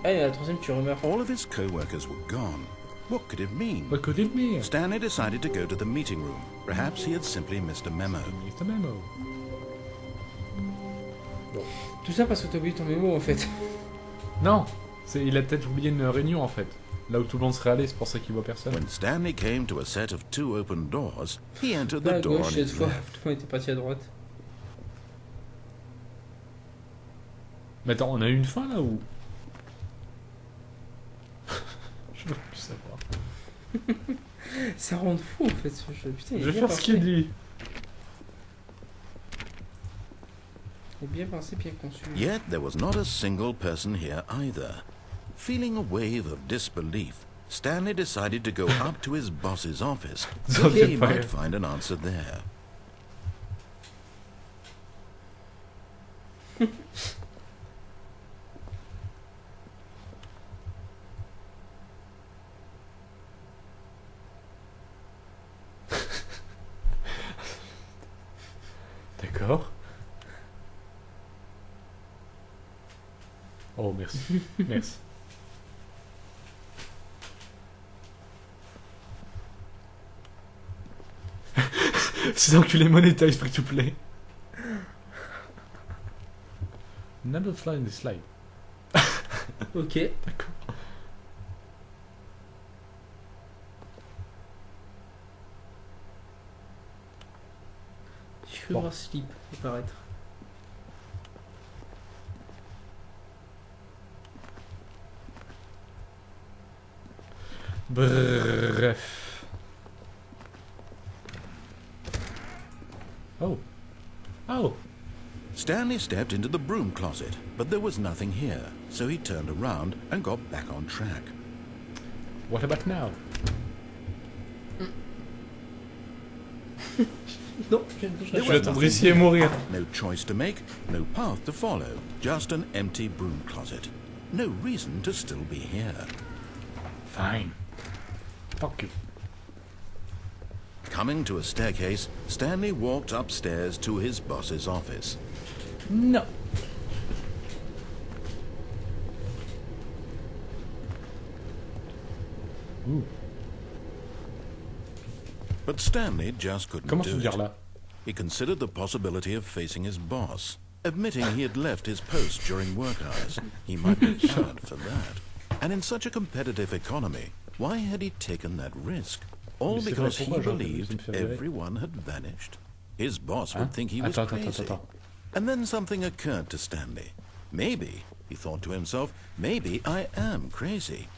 Ah, et la troisième, tu remeurs. All of his co-workers were gone. What could it mean? What could it mean? Stanley decided to go to the meeting room. Perhaps he had simply missed a memo. Missed a memo. Bon. Tout ça parce que t'as oublié ton mémo en fait. Non, il a peut-être oublié une réunion en fait. Là où tout le monde serait allé, c'est pour ça qu'il voit personne. When Stanley came to a set of 2 open doors, he entered the À door on gauche, cette his fois. left. Tout le monde était parti à droite. Mais attends, on a eu une fin là ou... Je veux plus savoir. Ça rend fou en fait ce jeu. Putain, il est Je vais bien faire ce qu'il pensé. dit. Il est bien pensé, bien conçu. Yet there was not a single person here either. Feeling a wave of disbelief, Stanley decided to go up to his boss's office so he might find an answer there. D'accord. Oh, merci. Merci. Ces enculés monétaires, free to play. Never fly in the slide. Ok. D'accord. Je vais voir slip apparaître. Bref. Oh. Oh. Stanley stepped into the broom closet, but there was nothing here, so he turned around and got back on track. What about now? Non, je ne toucherai There Je pas. vais was attendre nothing ici et here. mourir. No choice to make, no path to follow, just an empty broom closet. No reason to still be here. Fine. Fuck you. Coming to a staircase, Stanley walked upstairs to his boss's office. No. Ouh. But Stanley just couldn't Comment do se it. dire là? He considered the possibility of facing his boss, admitting he had left his post during work hours. He might be shot for that. And in such a competitive economy, why had he taken that risk? All Mais c'est because vrai, he pourquoi j'aurais believed dû me faire virer? everyone had vanished. His boss would Hein? think he was Attends, crazy. attends. And then something occurred to Stanley. Maybe, he thought to himself, maybe I am crazy.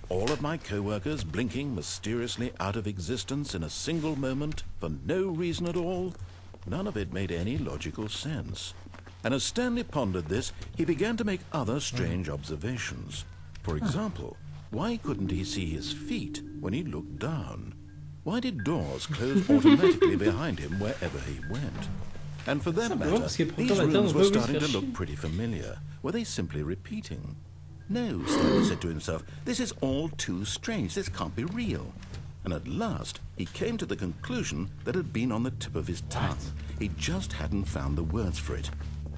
All of my co-workers blinking mysteriously out of existence in a single moment for no reason at all. None of it made any logical sense. And as Stanley pondered this, he began to make other strange observations. For example, why couldn't he see his feet when he looked down? Why did doors close automatically behind him wherever he went? And for that Simplement matter, parce que les these programmateurs rooms ne were peuvent pas starting to se faire look pretty familiar. Were they simply repeating? No, Stanley said to himself, this is all too strange. This can't be real. And at last, he came to the conclusion that had been on the tip of his tongue. He just hadn't found the words for it.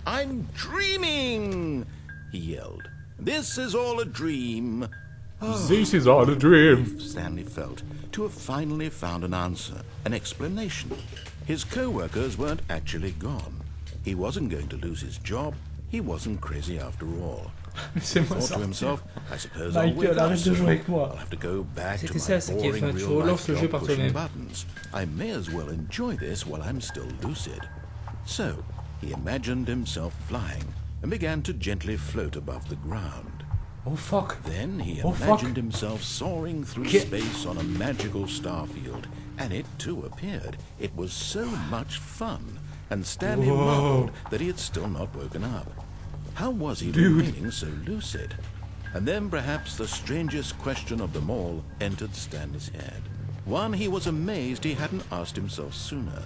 I'm dreaming, he yelled. This is all a dream. This is all a dream. Stanley felt to have finally found an answer, an explanation. His co-workers weren't actually gone. He wasn't going to lose his job. He wasn't crazy after all. He Laissez-moi thought to sortir. himself, I suppose I'll wake Michael, up arrête de jouer soon. avec moi. I'll have to go back to C'était my ça, c'est qu'il boring fallait que tu real-life relances le jeu job par pushing toi-même. buttons. I may as well enjoy this while I'm still lucid. So, he imagined himself flying and began to gently float above the ground. Oh fuck. Then he Oh, fuck. imagined himself soaring through Get- space on a magical starfield, and it too appeared. It was so much fun, and Stanley Whoa. marveled that he had still not woken up. How was he Dude. remaining so lucid? And then perhaps the strangest question of them all entered Stanley's head. One he was amazed he hadn't asked himself sooner.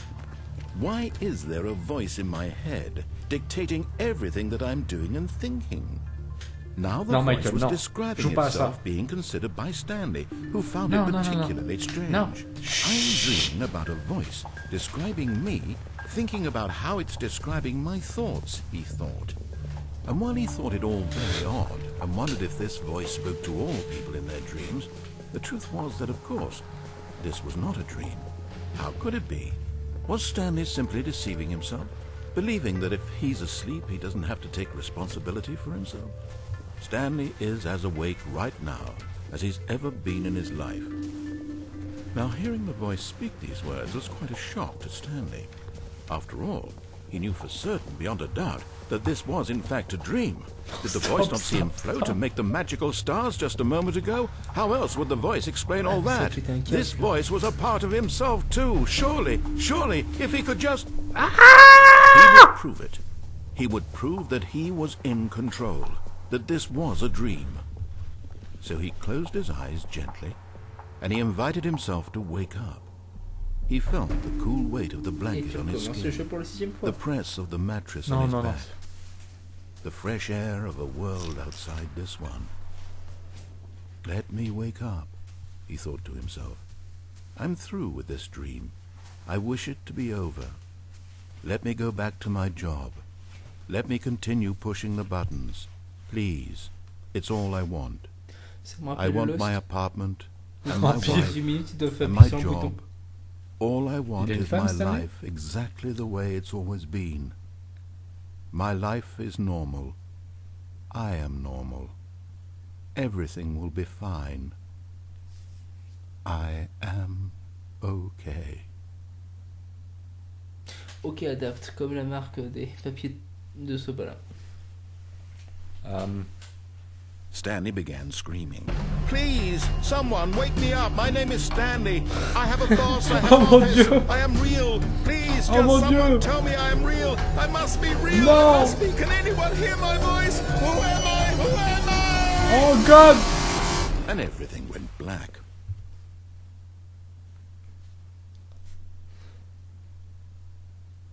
Why is there a voice in my head dictating everything that I'm doing and thinking? Now the No, voice Michael, was no. describing Joue pas à itself ça. being considered by Stanley, who found No, it no, no, no. particularly strange. No. I'm dreaming about a voice describing me, thinking about how it's describing my thoughts, he thought. And while he thought it all very odd and wondered if this voice spoke to all people in their dreams, the truth was that, of course, this was not a dream. How could it be? Was Stanley simply deceiving himself, believing that if he's asleep, he doesn't have to take responsibility for himself? Stanley is as awake right now as he's ever been in his life. Now, hearing the voice speak these words was quite a shock to Stanley. After all, he knew for certain, beyond a doubt, that this was in fact a dream. Did the voice not see him float and make the magical stars just a moment ago? How else would the voice explain all that? This voice was a part of himself too. Surely, if he could just... He would prove it. He would prove that he was in control, that this was a dream. So he closed his eyes gently, and he invited himself to wake up. He felt the cool weight of the blanket on his skin, the press of the mattress on his back, the fresh air of a world outside this one. Let me wake up, he thought to himself. I'm through with this dream. I wish it to be over. Let me go back to my job. Let me continue pushing the buttons. Please, it's all I want. I want my apartment, and my wife, and my job. All I want is my life exactly the way it's always been. My life is normal. I am normal. Everything will be fine. I am okay. Ok, adapte, comme la marque des papiers de Sobala. Stanley began screaming. Please, someone, wake me up. My name is Stanley. I have a boss. I have an office. I am real. Please, just someone tell me I am real. I must be real. I must be. Can anyone hear my voice? Who am I? Who am I? Oh God! And everything went black.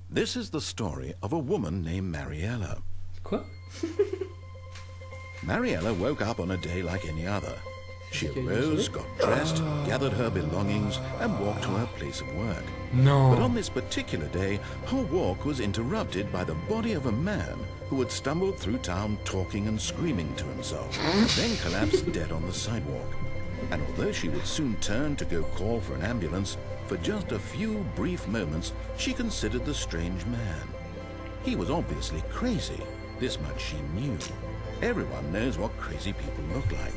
This is the story of a woman named Mariella. Quoi? Mariella woke up on a day like any other. She arose, got dressed, gathered her belongings, and walked to her place of work. No. But on this particular day, her walk was interrupted by the body of a man who had stumbled through town talking and screaming to himself, then collapsed dead on the sidewalk. And although she would soon turn to go call for an ambulance, for just a few brief moments, she considered the strange man. He was obviously crazy. This much she knew. Everyone knows what crazy people look like.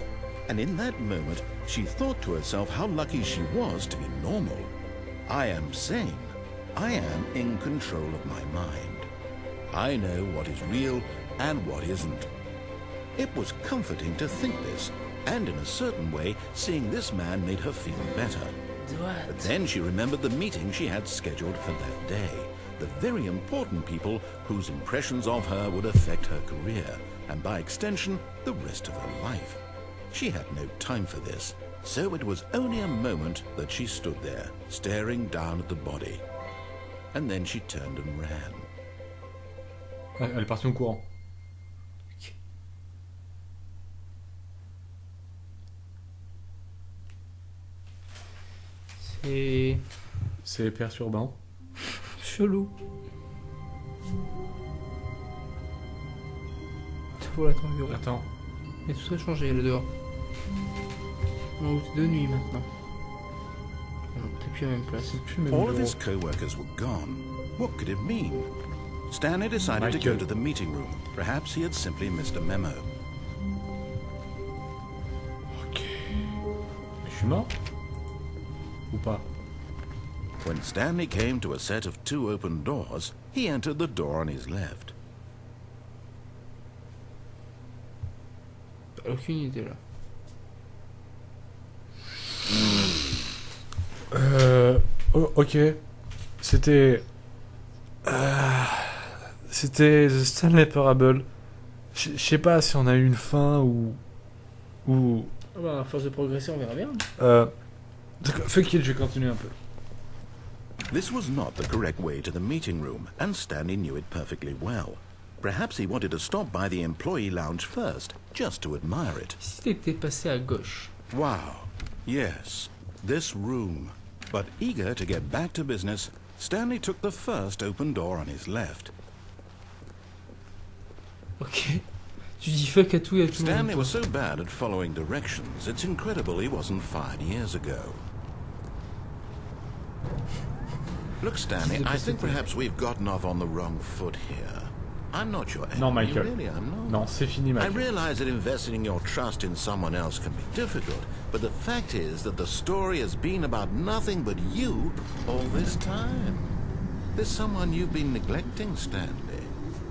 And in that moment, she thought to herself how lucky she was to be normal. I am sane. I am in control of my mind. I know what is real and what isn't. It was comforting to think this, and in a certain way, seeing this man made her feel better. But then she remembered the meeting she had scheduled for that day. The very important people whose impressions of her would affect her career, and by extension, the rest of her life. She had no time for this, so it was only a moment that she stood there, staring down at the body. And then she turned and ran. Elle est partie en courant. C'est perturbant. Chelou. Faut l'attendre bureau. Attends. Mais tout ça a changé là dehors. On est de nuit maintenant. T'es plus à la même place. All of his co-workers were gone. What could it mean? Stanley decided to go to the meeting room. Perhaps he had simply missed a memo. Ok. Je suis mort? Ou pas? When Stanley came to a set of 2 open doors, he entered the door on his left. Aucune idée là. Ok. C'était The Stanley Parable. Je sais pas si on a eu une fin ou. Ah bah, à force de progresser, on verra bien. Fais qu'il, je vais continuer un peu. This was not the correct way to the meeting room, and Stanley knew it perfectly well. Perhaps he wanted to stop by the employee lounge first, just to admire it. Si t'étais passé à gauche. Wow. Yes, this room. But eager to get back to business, Stanley took the first open door on his left. Ok. Tu dis fuck à tout et à tout le monde. Stanley was so bad at following directions, it's incredible he wasn't fired years ago. Look, Stanley, I think perhaps we've gotten off on the wrong foot here. I'm not your enemy. Non, Michael. Really, I'm not. Non, c'est fini, I Michael. realize that investing your trust in someone else can be difficult, but the fact is that the story has been about nothing but you all this time. There's someone you've been neglecting, Stanley.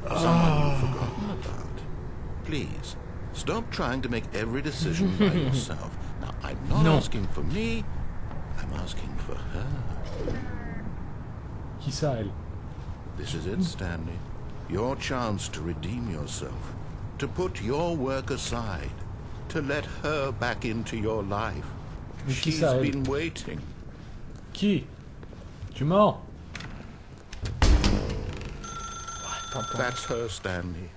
Someone you've forgotten about. Please, stop trying to make every decision by yourself. Now, I'm not asking for me, I'm asking for her. Qui ça, elle? This is it, Stanley. Your chance to redeem yourself. To put your work aside. To let her back into your life. Mais qui She's ça, elle? been waiting. Qui? Tu mens? That's her, Stanley.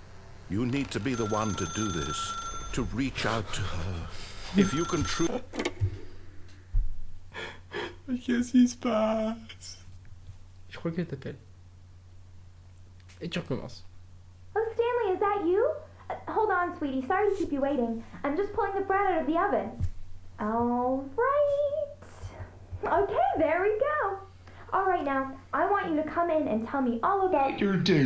You need to be the one to do this. To reach out to her. If you can truly... Qu'est-ce qui se passe? Je crois qu'elle t'appelle. Et tu recommences. Oh, Stanley, is that you? Hold on, sweetie. Sorry to keep you waiting. I'm just pulling the bread out of the oven. All right. Okay, there we go. All right, now, I want you to come in and tell me all about your day.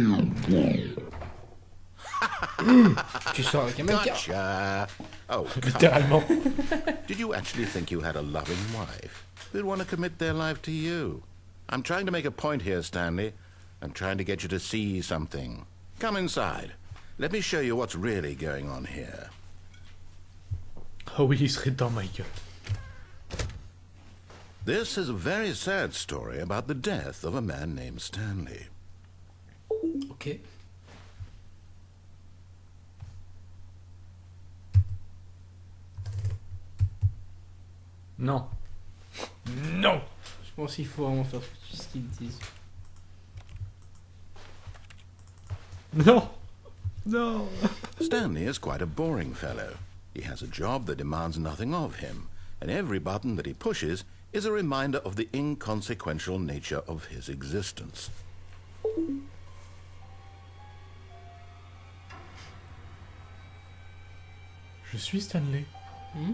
Tu sors avec un mec. Gotcha. Oh, come Littéralement. on. Did you actually think you had a loving wife who'd want to commit their life to you? I'm trying to make a point here, Stanley. I'm trying to get you to see something. Come inside. Let me show you what's really going on here. Oh oui, il serait temps, Michael. This is a very sad story about the death of a man named Stanley. Ok. Non. Non. Je pense qu'il faut vraiment faire ce qu'ils disent. Non. Non. Stanley is quite a boring fellow. He has a job that demands nothing of him, and every button that he pushes is a reminder of the inconsequential nature of his existence. Je suis Stanley. Hmm?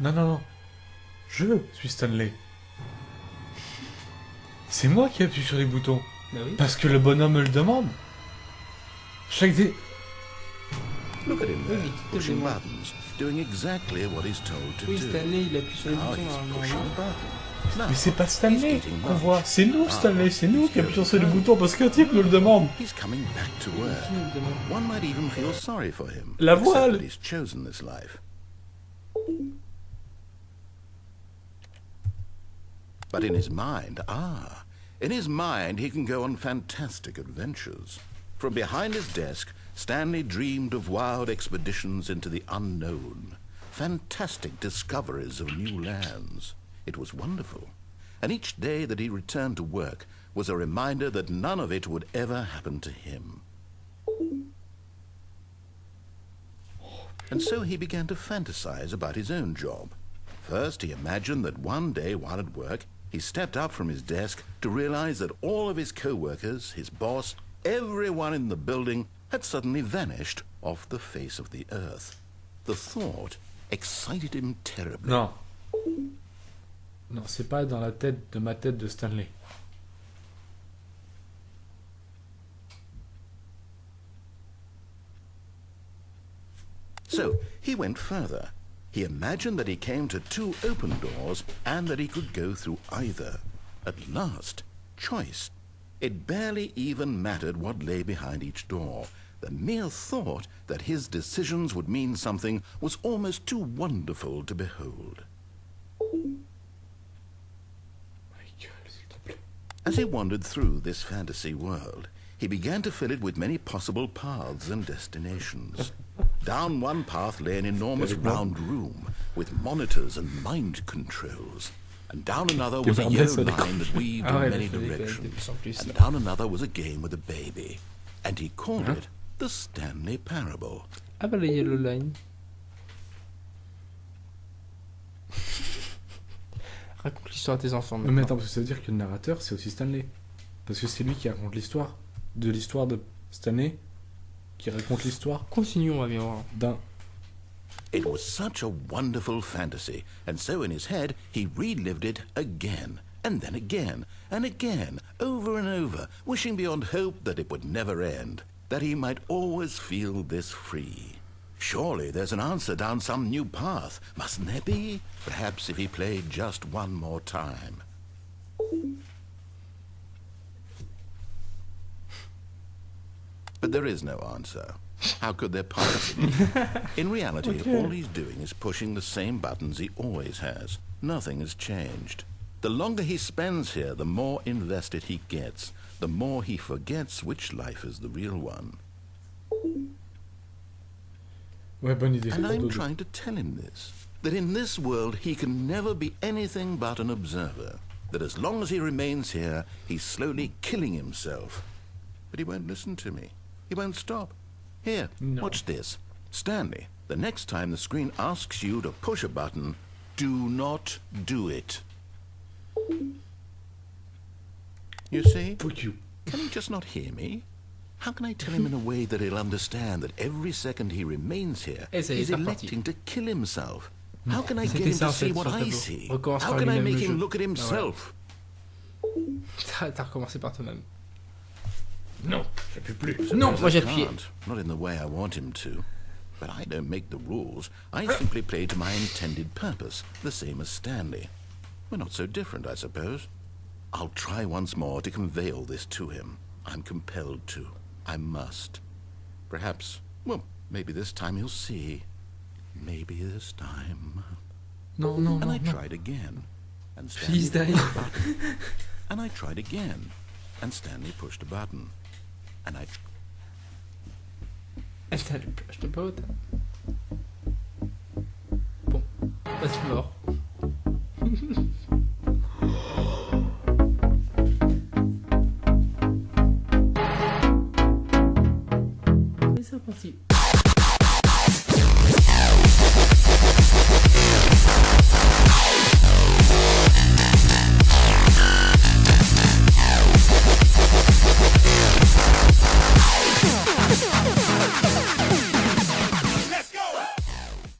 Non, non, non. Je suis Stanley. C'est moi qui appuie sur les boutons. Bah oui. Parce que le bonhomme me le demande. Chaque dé... Look at him there, Oui, mais pushing moi. buttons, doing exactly what he's told to Oui, do. Stanley, il appuie sur les Now boutons he's normalement. pushing buttons. Now, Mais c'est pas Stanley he's getting qu'on lunch. voit. C'est nous, Stanley. C'est nous qui appuyons sur les He's boutons parce qu'un type nous le demande. He's coming back to work. Qui nous le demande? One might even feel sorry for him. La except voile. that he's chosen this life. But in his mind, in his mind he can go on fantastic adventures. From behind his desk, Stanley dreamed of wild expeditions into the unknown, fantastic discoveries of new lands. It was wonderful. And each day that he returned to work was a reminder that none of it would ever happen to him. And so he began to fantasize about his own job. First, he imagined that one day while at work, he stepped up from his desk to realize that all of his co-workers, his boss, everyone in the building had suddenly vanished off the face of the earth. The thought excited him terribly. Non. Non, c'est pas dans la tête de ma tête de Stanley. So he went further. He imagined that he came to two open doors and that he could go through either. At last, choice. It barely even mattered what lay behind each door. The mere thought that his decisions would mean something was almost too wonderful to behold. Michael, s'il te plaît. As he wandered through this fantasy world, he began to fill it with many possible paths and destinations. Down one path lay an enormous round room with monitors and mind controls. And down another was a yellow line that weaved Ah ouais, in many il fallait de directions. plus en plus, And là. down another was a game with a baby. And he called it the Stanley Parable. Ah bah la yellow line. Raconte l'histoire à tes enfants Mais maintenant. attends, parce que ça veut dire que le narrateur, c'est aussi Stanley. Parce que c'est lui qui raconte l'histoire. De l'histoire de Stanley, qui raconte l'histoire Continuons, on va bien voir. d'un... It was such a wonderful fantasy, and so in his head he relived it again, and then again, and again, over and over, wishing beyond hope that it would never end, that he might always feel this free. Surely there's an answer down some new path, mustn't there be? Perhaps if he played just one more time. But there is no answer. How could there possibly be? In reality, all he's doing is pushing the same buttons he always has. Nothing has changed. The longer he spends here, the more invested he gets, the more he forgets which life is the real one. Ouais, bonne idée. And I'm trying to tell him this, that in this world he can never be anything but an observer, that as long as he remains here, he's slowly killing himself. But he won't listen to me. He won't stop. Here, No. watch this. Stanley, the next time the screen asks you to push a button, do not do it. You see? Fuck you. Can he just not hear me? How can I tell him in a way that he'll understand that every second he remains here, Et ça y est, he's c'est reparti. electing to kill himself? How can I get C'était him ça, to en fait, see what sur le I tableau. see? Recommence How par can I lui-même make le him jeu. look at himself? T'as recommencé par toi-même. Non, j'appuie plus. Non, Suppose moi I j'ai appuyé. can't, not in the way I want him to. But I don't make the rules. I simply play to my intended purpose, the same as Stanley. We're not so different, I suppose. I'll try once more to convey all this to him. I'm compelled to. I must. Perhaps, well, maybe this time he'll see. Maybe this time. Non, non, And non, I non. tried again. And Stanley Please, pushed die. a button. And I tried again. And Stanley pushed a button. And I... Salut, je te pote. Bon, bah, c'est mort.